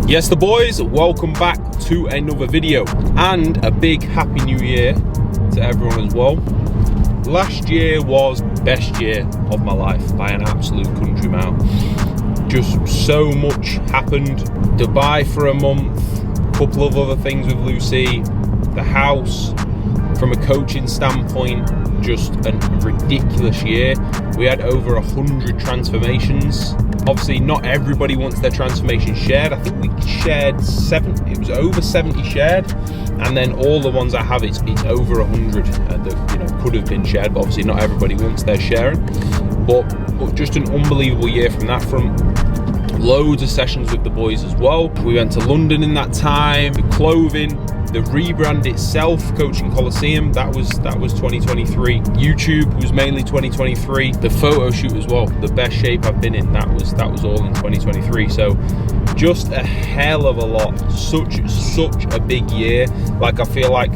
Yes, the boys, welcome back to another video and a big happy new year to everyone as well. Last year was best year of my life by an absolute country mile. Just so much happened. Dubai for a month, a couple of other things with Lucy, the house. From a coaching standpoint, just a ridiculous year. We had over 100 transformations. Obviously, not everybody wants their transformation shared. I think we shared 7. It was over 70 shared, and then all the ones I have, it's over 100 that could have been shared. But obviously, not everybody wants their sharing. But just an unbelievable year from that front. Loads of sessions with the boys as well. We went to London in that time. The clothing, the rebrand itself, Coaching Coliseum, that was 2023. YouTube was mainly 2023. The photo shoot as well, the best shape I've been in, that was all in 2023. So just a hell of a lot. Such a big year. Like, I feel like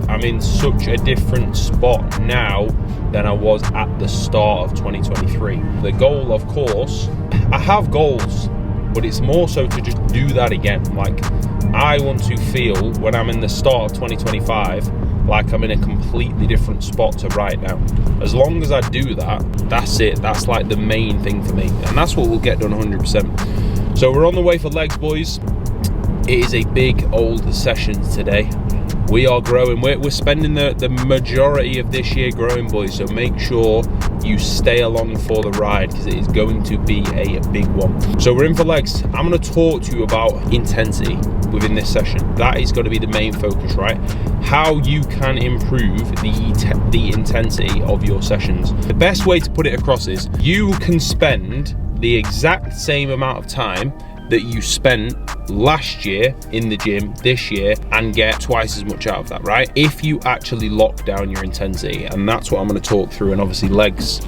I'm in such a different spot now than I was at the start of 2023. The goal, of course, I have goals, but it's more so to just do that again. Like, I want to feel when I'm in the start of 2025 like I'm in a completely different spot to right now. As long as I do that, that's it. That's like the main thing for me, and that's what we'll get done 100%. So we're on the way for legs, boys. It is a big old session today. We are growing. We're spending the majority of this year growing, boys. So make sure you stay along for the ride, because it is going to be a big one. So we're in for legs. I'm going to talk to you about intensity within this session. That is going to be the main focus, right? How you can improve the intensity of your sessions. The best way to put it across is you can spend the exact same amount of time that you spent last year in the gym this year and get twice as much out of that, right? If you actually lock down your intensity, and that's what I'm going to talk through, and obviously legs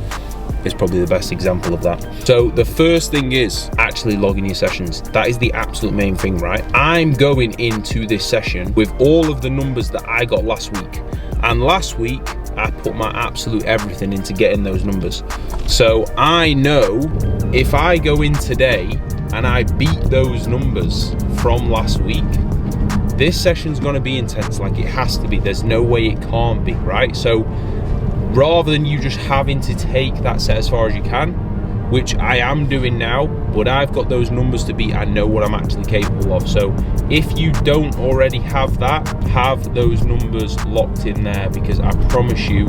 is probably the best example of that. So the first thing is actually logging your sessions. That is the absolute main thing, right? I'm going into this session with all of the numbers that I got last week, and last week I put my absolute everything into getting those numbers. So I know if I go in today and I beat those numbers from last week, this session's gonna be intense. Like, it has to be. There's no way it can't be, right? So rather than you just having to take that set as far as you can, which I am doing now, but I've got those numbers to beat, I know what I'm actually capable of. So if you don't already have that, have those numbers locked in there, because I promise you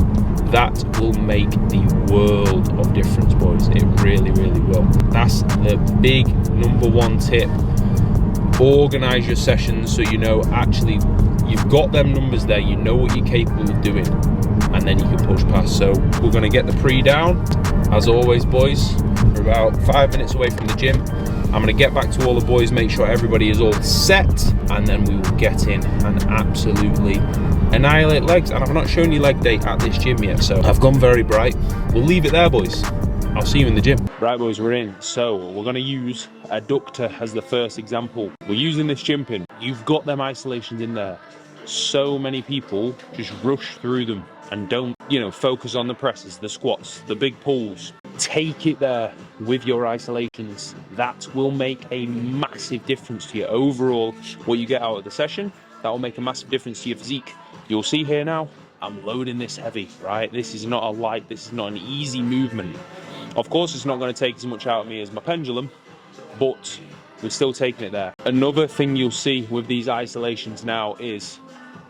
that will make the world of difference, boys. It really, really will. That's the big number one tip. Organize your sessions so you know actually you've got them numbers there, you know what you're capable of doing, and then you can push past. So we're going to get the pre down as always, boys. We're about 5 minutes away from the gym. I'm going to get back to all the boys, make sure everybody is all set, and then we will get in and absolutely annihilate legs. And I've not shown you leg day at this gym yet, so I've gone very bright. We'll leave it there, boys. I'll see you in the gym. Right, boys, we're in. So we're going to use adductor as the first example. We're using this gym pin. You've got them isolations in there. So many people just rush through them and don't, focus on the presses, the squats, the big pulls. Take it there with your isolations. That will make a massive difference to your overall, what you get out of the session. That will make a massive difference to your physique. You'll see here now, I'm loading this heavy, right? This is not a light, this is not an easy movement. Of course, it's not going to take as much out of me as my pendulum, but we're still taking it there. Another thing you'll see with these isolations now is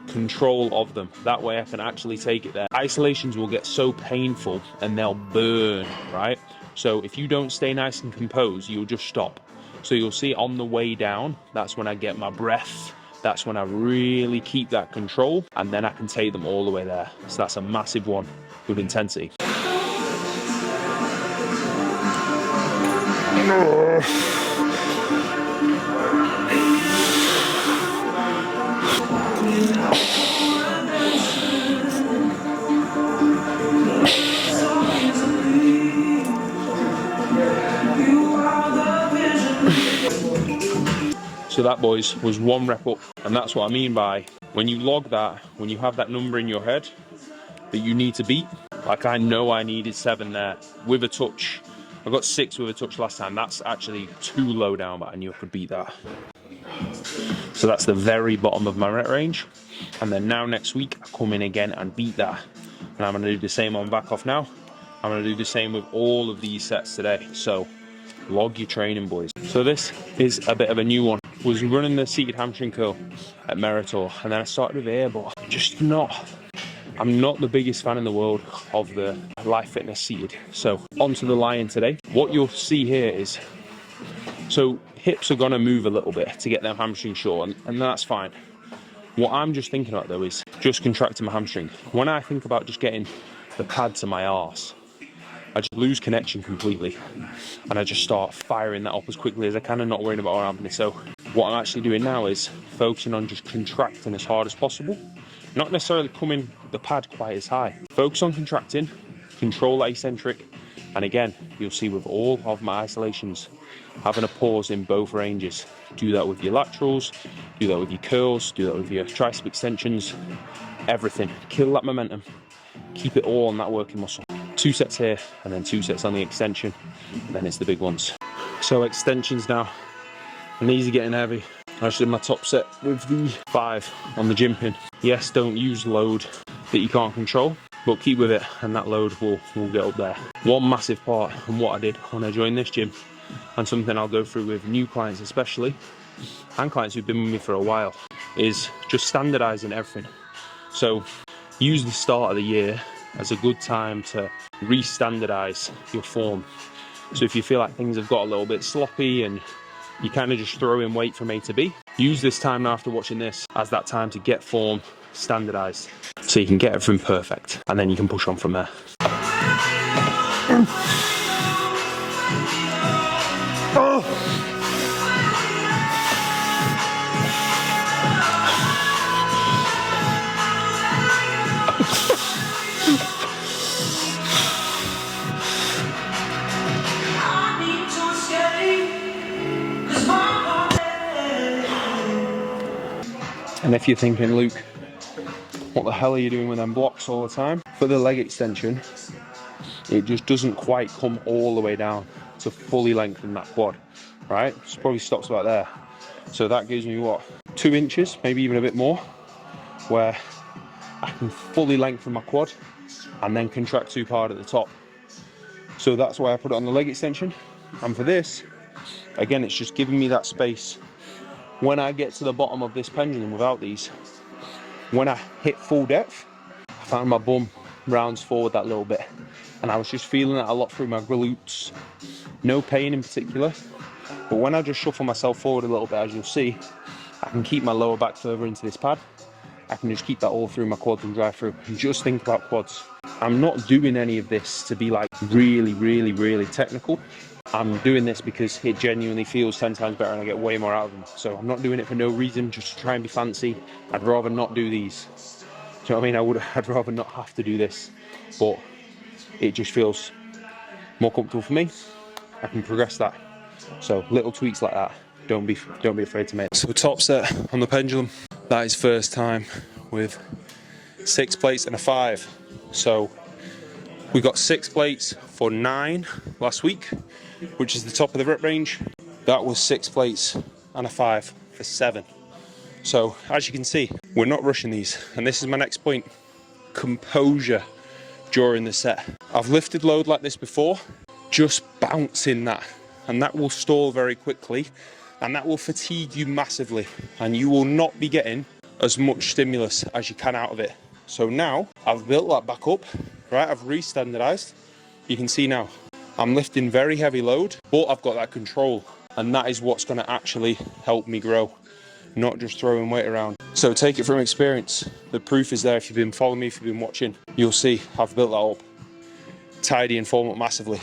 control of them. That way I can actually take it there. Isolations will get so painful and they'll burn, right? So if you don't stay nice and composed, you'll just stop. So you'll see on the way down, that's when I get my breath. That's when I really keep that control, and then I can take them all the way there. So that's a massive one with intensity. So that, boys, was 1 rep up, and that's what I mean by when you log that, when you have that number in your head that you need to beat. Like, I know I needed 7 there with a touch. I got 6 with a touch last time. That's actually too low down, but I knew I could beat that. So that's the very bottom of my rep range. And then now next week, I come in again and beat that. And I'm gonna do the same on back off now. I'm gonna do the same with all of these sets today. So log your training, boys. So this is a bit of a new one. Was running the seated hamstring curl at Meritor, and then I started with air, but I'm not the biggest fan in the world of the Life Fitness seated. So onto the Lion today. What you'll see here is, so hips are gonna move a little bit to get them hamstrings short, and that's fine. What I'm just thinking about though is just contracting my hamstring. When I think about just getting the pad to my arse, I just lose connection completely, and I just start firing that up as quickly as I can and not worrying about what happening. So what I'm actually doing now is focusing on just contracting as hard as possible, not necessarily coming the pad quite as high. Focus on contracting, control that eccentric, and again, you'll see with all of my isolations, having a pause in both ranges. Do that with your laterals, do that with your curls, do that with your tricep extensions, everything. Kill that momentum, keep it all on that working muscle. 2 sets here, and then 2 sets on the extension, and then it's the big ones. So extensions now, and these are getting heavy. I just did my top set with the 5 on the gym pin. Yes, don't use load that you can't control, but keep with it, and that load will get up there. One massive part, and what I did when I joined this gym, and something I'll go through with new clients especially, and clients who've been with me for a while, is just standardizing everything. So use the start of the year as a good time to re-standardize your form. So if you feel like things have got a little bit sloppy and you kind of just throw in weight from A to B, use this time now after watching this as that time to get form standardized, so you can get everything perfect, and then you can push on from there. And if you're thinking, Luke, what the hell are you doing with them blocks all the time? For the leg extension, it just doesn't quite come all the way down to fully lengthen that quad, right? So probably stops about there. So that gives me what, 2 inches, maybe even a bit more, where I can fully lengthen my quad and then contract too hard at the top. So that's why I put it on the leg extension. And for this, again, it's just giving me that space. When I get to the bottom of this pendulum without these, when I hit full depth, I found my bum rounds forward that little bit, and I was just feeling that a lot through my glutes. No pain in particular, but when I just shuffle myself forward a little bit, as you'll see, I can keep my lower back further into this pad. I can just keep that all through my quads and drive through, and just think about quads. I'm not doing any of this to be like really technical. I'm doing this because it genuinely feels 10 times better and I get way more out of them. So I'm not doing it for no reason, just to try and be fancy. I'd rather not do these. Do you know what I mean? I'd rather not have to do this, but it just feels more comfortable for me. I can progress that. So little tweaks like that, don't be afraid to make. So top set on the pendulum, that is first time with 6 plates and a 5. So we got 6 plates for 9 last week, which is the top of the rep range. That was 6 plates and a 5 for 7. So as you can see, we're not rushing these. And this is my next point, composure during the set. I've lifted load like this before, just bouncing that, and that will stall very quickly, and that will fatigue you massively, and you will not be getting as much stimulus as you can out of it. So now I've built that back up, right? I've re-standardized. You can see now I'm lifting very heavy load, but I've got that control, and that is what's going to actually help me grow, not just throwing weight around. So take it from experience. The proof is there. If you've been following me, if you've been watching, you'll see I've built that up, tidy and form up massively.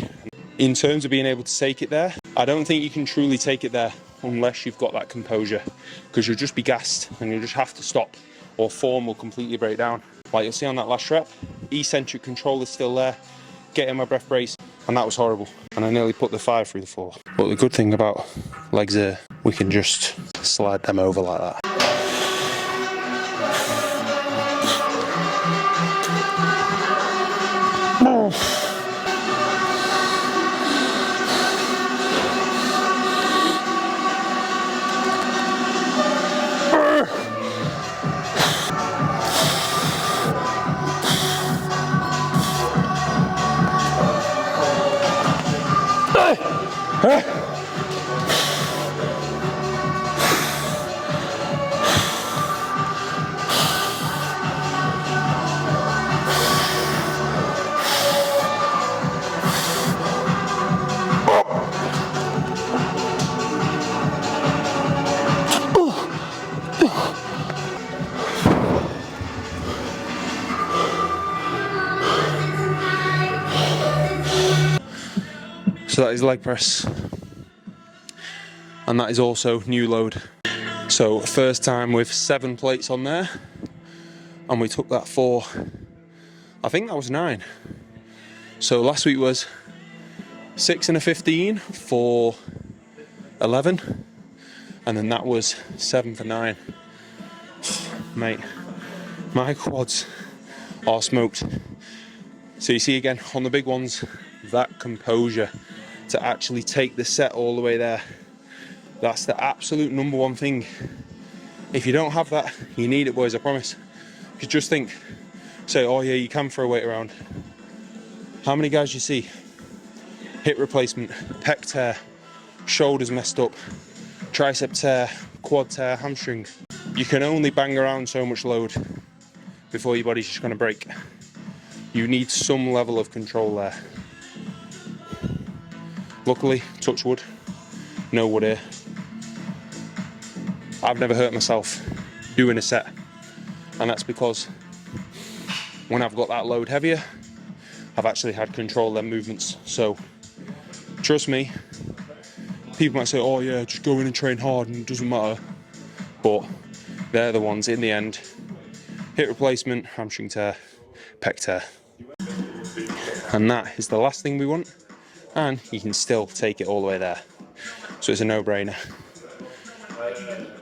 In terms of being able to take it there, I don't think you can truly take it there unless you've got that composure, because you'll just be gassed and you'll just have to stop, or form will completely break down. Like you'll see on that last rep, eccentric control is still there, getting my breath brace, and that was horrible. And I nearly put the 5 through the 4. But the good thing about legs here, we can just slide them over like that. So that is leg press. And that is also new load. So first time with 7 plates on there. And we took that for, I think that was 9. So last week was 6 and a 15 for 11. And then that was 7 for 9. Mate, my quads are smoked. So you see again, on the big ones, that composure to actually take the set all the way there. That's the absolute number one thing. If you don't have that, you need it, boys, I promise. Because just think, say, oh yeah, you can throw weight around. How many guys you see? Hip replacement, pec tear, shoulders messed up, tricep tear, quad tear, hamstring. You can only bang around so much load before your body's just gonna break. You need some level of control there. Luckily, touch wood, no wood here. I've never hurt myself doing a set, and that's because when I've got that load heavier, I've actually had control of them movements. So trust me, people might say, oh yeah, just go in and train hard and it doesn't matter. But they're the ones in the end. Hip replacement, hamstring tear, pec tear. And that is the last thing we want. And you can still take it all the way there. So it's a no-brainer.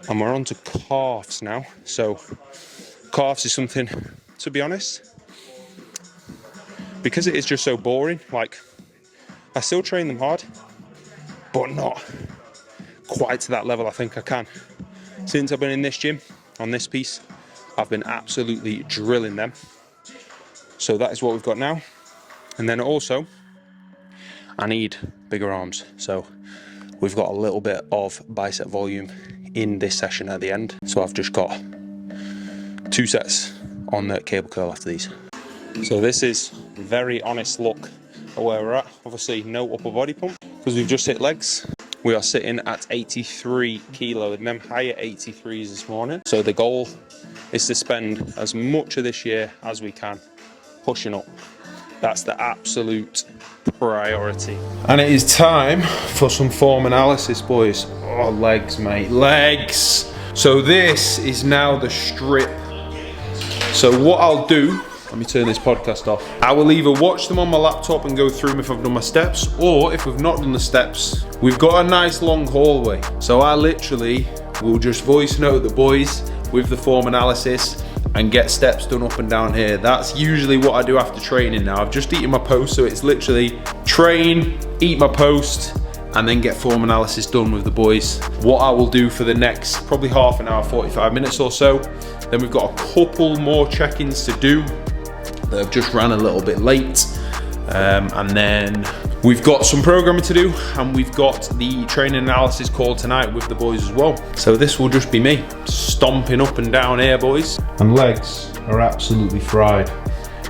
And we're on to calves now. So calves is something, to be honest, because it is just so boring, like I still train them hard, but not quite to that level I think I can. Since I've been in this gym, on this piece, I've been absolutely drilling them. So that is what we've got now. And then also, I need bigger arms. So we've got a little bit of bicep volume in this session at the end. So I've just got 2 sets on the cable curl after these. So this is a very honest look at where we're at. Obviously no upper body pump because we've just hit legs. We are sitting at 83 kilo and them higher 83s this morning. So the goal is to spend as much of this year as we can pushing up. That's the absolute priority. And it is time for some form analysis, boys. Oh, legs, mate, legs. So this is now the strip. So what I'll do, let me turn this podcast off. I will either watch them on my laptop and go through them if I've done my steps, or if we've not done the steps, we've got a nice long hallway. So I literally will just voice note the boys with the form analysis and get steps done up and down here. That's usually what I do after training now. I've just eaten my post, so it's literally train, eat my post, and then get form analysis done with the boys. What I will do for the next probably half an hour, 45 minutes or so. Then we've got a couple more check-ins to do that have just ran a little bit late. And then we've got some programming to do, and we've got the training analysis call tonight with the boys as well. So this will just be me stomping up and down here, boys. And legs are absolutely fried.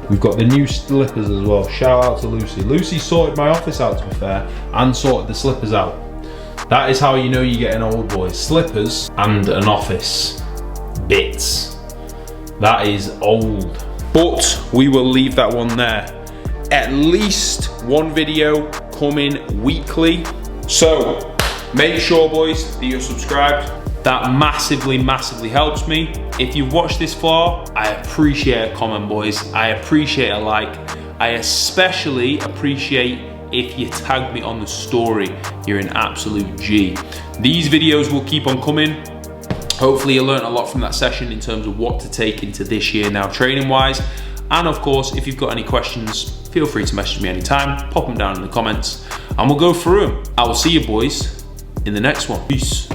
We've got the new slippers as well. Shout out to Lucy. Lucy sorted my office out, to be fair, and sorted the slippers out. That is how you know you're getting old, boys. Slippers and an office. Bits. That is old. But we will leave that one there. At least one video coming weekly. So make sure, boys, that you're subscribed. That massively, massively helps me. If you've watched this far, I appreciate a comment, boys. I appreciate a like. I especially appreciate if you tag me on the story. You're an absolute G. These videos will keep on coming. Hopefully you learned a lot from that session in terms of what to take into this year now training wise. And of course, if you've got any questions, feel free to message me anytime, pop them down in the comments and we'll go through them. I will see you boys in the next one. Peace.